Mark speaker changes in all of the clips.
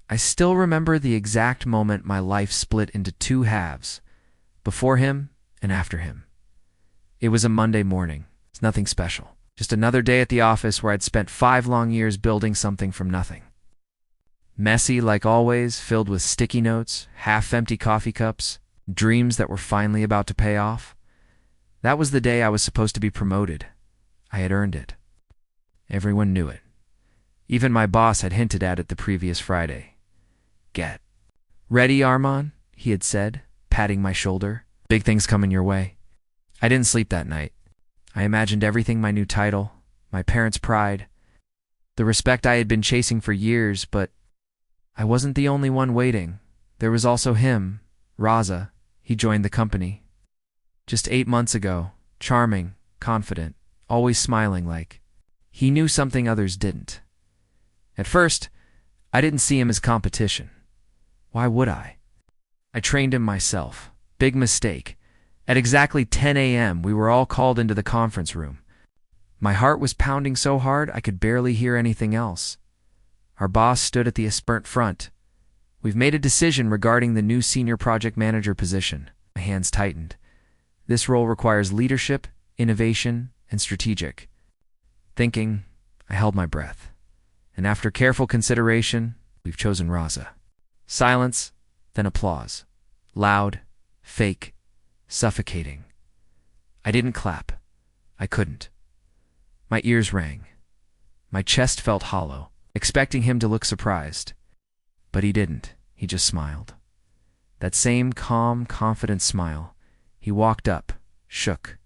Speaker 1: I still remember the exact moment my life split into two halves, before him and after him. It was a Monday morning. It's nothing special. Just another day at the office where I'd spent 5 long years building something from nothing. Messy, like always, filled with sticky notes, half-empty coffee cups, dreams that were finally about to pay off. That was the day I was supposed to be promoted. I had earned it. Everyone knew it. Even my boss had hinted at it the previous Friday. "Get ready, Arman," he had said, patting my shoulder. "Big things coming your way." I didn't sleep that night. I imagined everything: my new title, my parents' pride, the respect I had been chasing for years, but I wasn't the only one waiting. There was also him, Raza. He joined the company. Just 8 months ago, charming, confident, always smiling like. He knew something others didn't. At first, I didn't see him as competition. Why would I? I trained him myself. Big mistake. At exactly 10 a.m., we were all called into the conference room. My heart was pounding so hard I could barely hear anything else. Our boss stood at the aspirant front. "We've made a decision regarding the new senior project manager position." My hands tightened. This role requires leadership, innovation, and strategic thinking. I held my breath. And after careful consideration, we've chosen Raza. Silence, then applause. Loud, fake, suffocating. I didn't clap. I couldn't. My ears rang. My chest felt hollow, expecting him to look surprised. But he didn't. He just smiled. That same calm, confident smile. He walked up, shook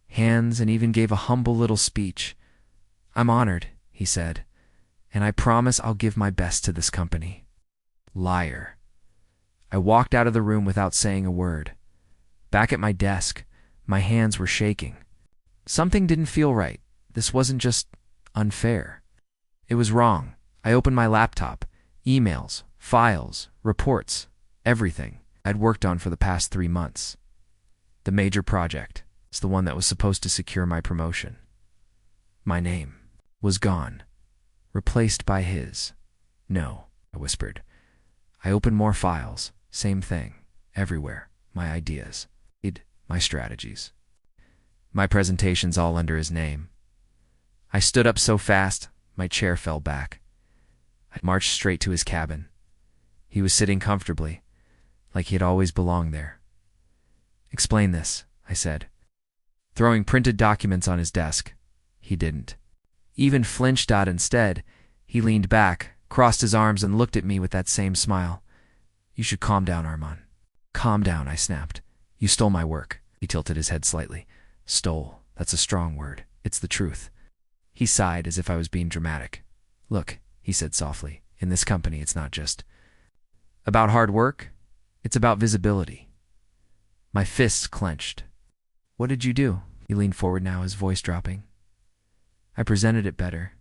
Speaker 1: hands, and even gave a humble little speech. "I'm honored," he said, "and I promise I'll give my best to this company." Liar. I walked out of the room without saying a word. Back at my desk, my hands were shaking. Something didn't feel right. This wasn't just unfair. It was wrong. I opened my laptop. Emails, files, reports, everything I'd worked on for the past 3 months. The major project. It's the one that was supposed to secure my promotion. My name was gone, replaced by his. "No," I whispered. I opened more files. Same thing. Everywhere. My ideas. My strategies. My presentations all under his name. I stood up so fast, my chair fell back. I marched straight to his cabin. He was sitting comfortably, like he had always belonged there. "Explain this," I said, throwing printed documents on his desk. He didn't. Even flinched. Instead, he leaned back, crossed his arms, and looked at me with that same smile. "You should calm down, Arman." "Calm down," I snapped. "You stole my work." He tilted his head slightly. "Stole. That's a strong word. It's the truth." He sighed as if I was being dramatic. "Look," he said softly, "in this company it's not just about hard work. It's about visibility." My fists clenched. "What did you do?" He leaned forward now, his voice dropping. "I presented it better.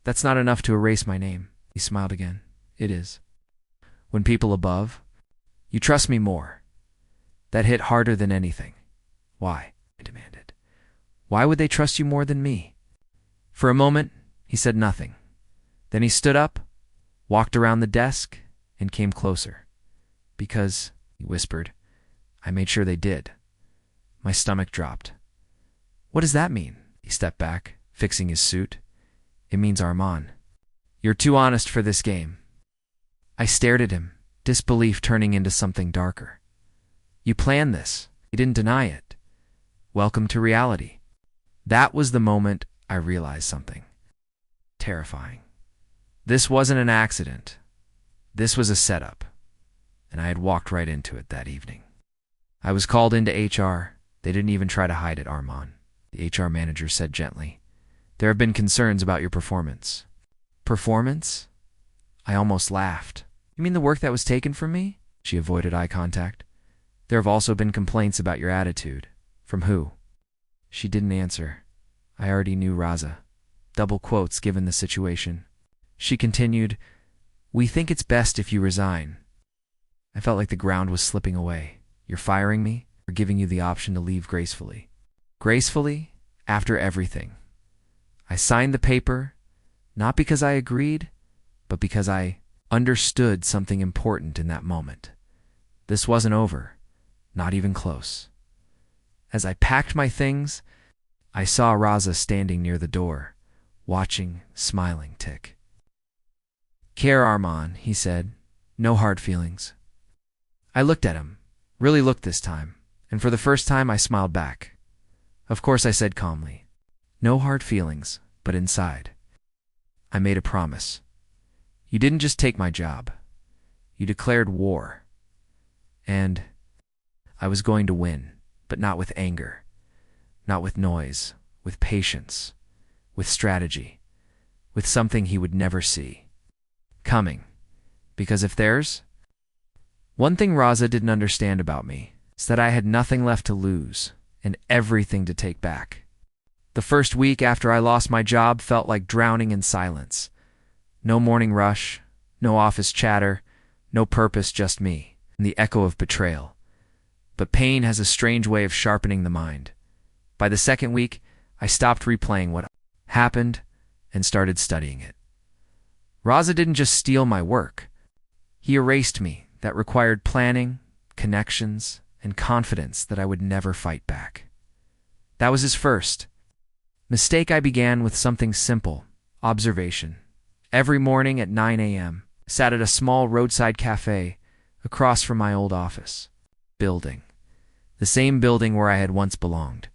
Speaker 1: That's not enough to erase my name." He smiled again. "It is. When people above, you trust me more." That hit harder than anything. "Why?" I demanded. "Why would they trust you more than me?" For a moment, he said nothing. Then he stood up, walked around the desk, and came closer. "Because," he whispered, "I made sure they did." My stomach dropped. "What does that mean?" He stepped back, fixing his suit. "It means, Arman, you're too honest for this game." I stared at him, disbelief turning into something darker. "You planned this." He didn't deny it. "Welcome to reality." That was the moment I realized something terrifying. This wasn't an accident. This was a setup, and I had walked right into it that evening. I was called into HR. They didn't even try to hide it, Arman. The HR manager said gently, "There have been concerns about your performance." "Performance?" I almost laughed. "You mean the work that was taken from me?" She avoided eye contact. "There have also been complaints about your attitude." "From who?" She didn't answer. I already knew Raza. Double quotes given the situation. She continued, "We think it's best if you resign." I felt like the ground was slipping away. "You're firing me, or giving you the option to leave gracefully." Gracefully, after everything. I signed the paper, not because I agreed, but because I understood something important in that moment. This wasn't over, not even close. As I packed my things, I saw Raza standing near the door, watching, smiling tick. "Care, Arman," he said. "No hard feelings." I looked at him, really looked this time, and for the first time I smiled back. Of course I said calmly, "No hard feelings, but inside I made a promise. You didn't just take my job. You declared war. And I was going to win, but not with anger, not with noise, with patience, with strategy, with something he would never see coming. Because if there's one thing Raza didn't understand about me, is that I had nothing left to lose and everything to take back. The first week after I lost my job felt like drowning in silence. No morning rush, no office chatter, no purpose, just me, and the echo of betrayal. But pain has a strange way of sharpening the mind. By the second week, I stopped replaying what happened and started studying it. Raza didn't just steal my work. He erased me. That required planning, connections, and confidence that I would never fight back. That was his first mistake. I began with something simple, observation. Every morning at 9 a.m., I sat at a small roadside cafe across from my old office building, the same building where I had once belonged,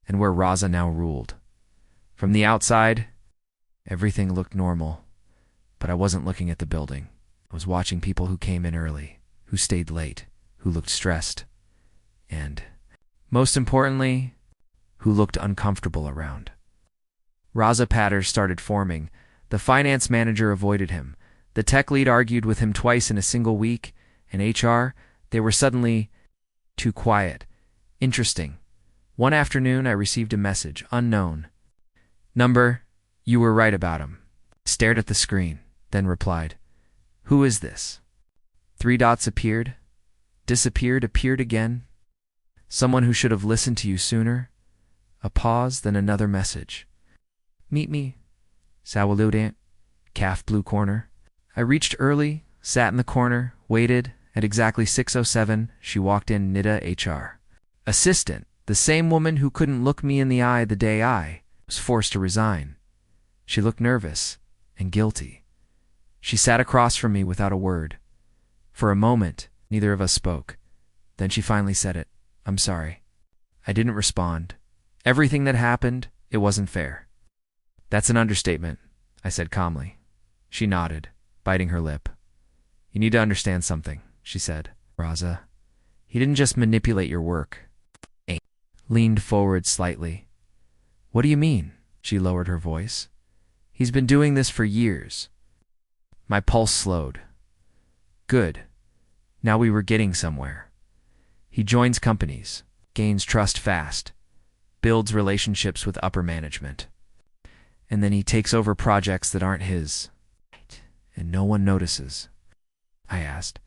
Speaker 1: and where Raza now ruled. From the outside, everything looked normal, but I wasn't looking at the building. I was watching people who came in early, who stayed late, who looked stressed, and, most importantly, who looked uncomfortable around. Raza patterns started forming. The finance manager avoided him. The tech lead argued with him twice in a single week, and HR, they were suddenly too quiet. Interesting. One afternoon I received a message, unknown. "Number, you were right about him." Stared at the screen, then replied, "Who is this?" 3 dots appeared, disappeared, appeared again. "Someone who should have listened to you sooner." A pause, then another message. "Meet me. Sawaludant. Calf blue corner." I reached early, sat in the corner, waited. At exactly 6:07, she walked in. Nida, HR assistant, the same woman who couldn't look me in the eye the day I was forced to resign. She looked nervous and guilty. She sat across from me without a word. For a moment, neither of us spoke. Then she finally said it. "I'm sorry." I didn't respond. Everything that happened, it wasn't fair. "That's an understatement," I said calmly. She nodded, biting her lip. "You need to understand something," she said. "Raza, he didn't just manipulate your work." Leaned forward slightly. "What do you mean?" She lowered her voice. "He's been doing this for years." My pulse slowed. Good. Now we were getting somewhere. He joins companies, gains trust fast, builds relationships with upper management, and then he takes over projects that aren't his. And no one notices. I asked.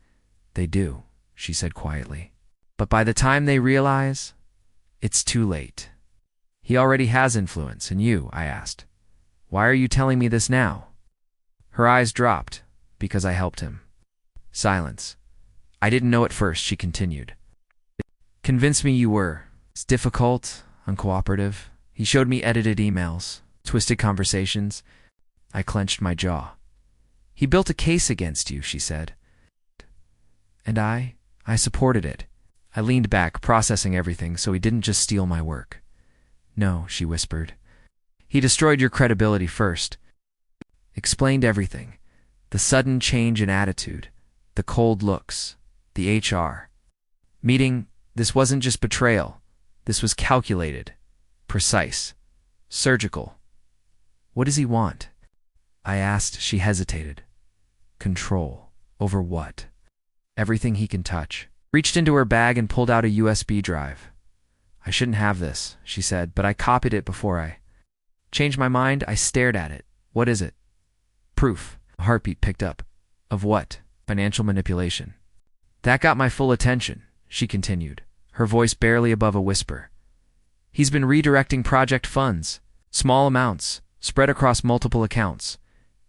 Speaker 1: "They do," she said quietly. "But by the time they realize, it's too late." "He already has influence, and you," I asked. "Why are you telling me this now?" Her eyes dropped. "Because I helped him." Silence. "I didn't know at first," she continued. "Convince me you were. It's difficult, uncooperative." He showed me edited emails, twisted conversations. I clenched my jaw. "He built a case against you," she said. "And I supported it." I leaned back, processing everything, so he didn't just steal my work. "No," she whispered. "He destroyed your credibility first." Explained everything. The sudden change in attitude, the cold looks, the HR meeting. This wasn't just betrayal. This was calculated, precise, surgical. "What does he want?" I asked. She hesitated. "Control. Over what?" "Everything he can touch." Reached into her bag and pulled out a USB drive. "I shouldn't have this," she said, "but I copied it before I changed my mind." I stared at it. "What is it?" "Proof." A heartbeat picked up. "Of what?" "Financial manipulation." "That got my full attention," she continued, her voice barely above a whisper. "He's been redirecting project funds, small amounts, spread across multiple accounts.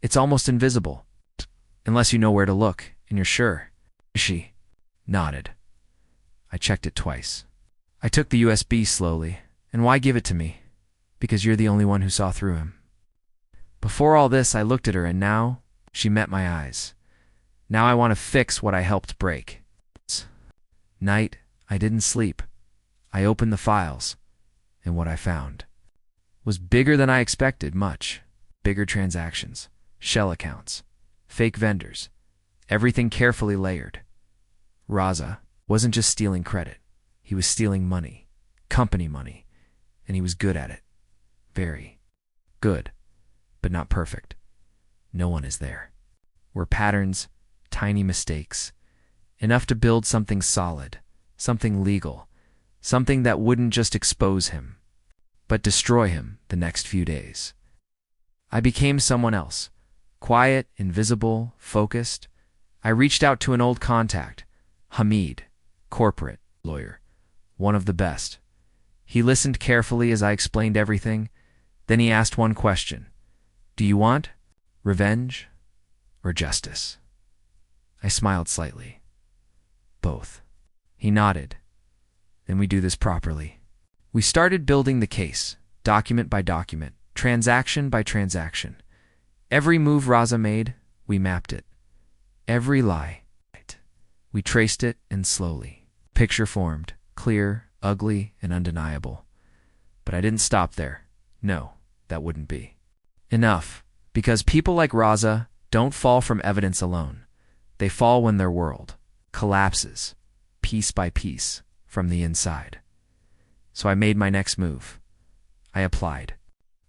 Speaker 1: It's almost invisible." Unless you know where to look, and you're sure. She nodded. I checked it twice. I took the USB slowly. And why give it to me? Because you're the only one who saw through him. Before all this, I looked at her, and now she met my eyes. Now I want to fix what I helped break. Night, I didn't sleep. I opened the files, and what I found was bigger than I expected, much bigger transactions, shell accounts, fake vendors, everything carefully layered. Raza wasn't just stealing credit. He was stealing money, company money, and he was good at it. Very good, but not perfect. No one is there. Were patterns, tiny mistakes, enough to build something solid, something legal, something that wouldn't just expose him, but destroy him the next few days. I became someone else, quiet, invisible, focused. I reached out to an old contact, Hamid, corporate lawyer, one of the best. He listened carefully as I explained everything. Then he asked one question. Do you want revenge or justice? I smiled slightly. Both. He nodded. Then we do this properly. We started building the case, document by document, transaction by transaction. Every move Raza made, we mapped it. Every lie, we traced it, and slowly. Picture formed, clear, ugly, and undeniable. But I didn't stop there. No, that wouldn't be enough. Because people like Raza don't fall from evidence alone. They fall when their world collapses, piece by piece, from the inside. So I made my next move. I applied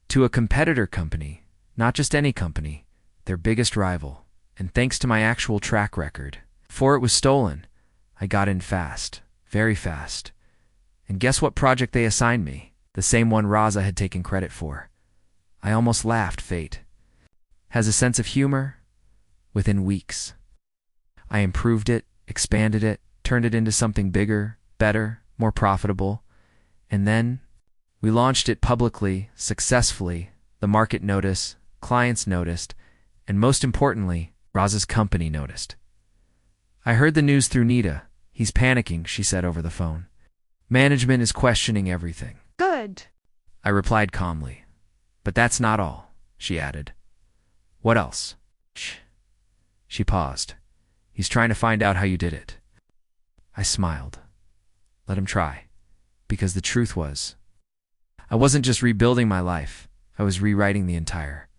Speaker 1: to a competitor company, not just any company, their biggest rival. And thanks to my actual track record, before it was stolen, I got in fast, very fast. And guess what project they assigned me? The same one Raza had taken credit for. I almost laughed. Fate has a sense of humor. Within weeks, I improved it, expanded it, turned it into something bigger, better, more profitable. And then we launched it publicly, successfully. The market noticed, clients noticed, and most importantly, Raza's company noticed. I heard the news through Nita. He's panicking, she said over the phone. Management is questioning everything.
Speaker 2: Good,
Speaker 1: I replied calmly. But that's not all, she added. What else? Shh. She paused. He's trying to find out how you did it. I smiled. Let him try. Because the truth was, I wasn't just rebuilding my life. I was rewriting the entire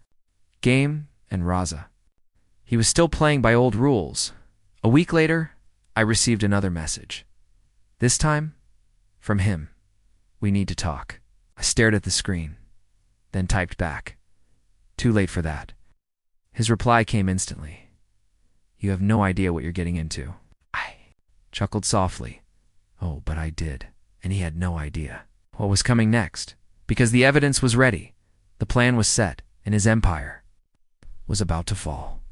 Speaker 1: game. And Raza, he was still playing by old rules. A week later, I received another message. This time, from him. We need to talk. I stared at the screen, then typed back. Too late for that. His reply came instantly. You have no idea what you're getting into. I chuckled softly. Oh, but I did. And he had no idea what was coming next. Because the evidence was ready. The plan was set, and his empire was about to fall.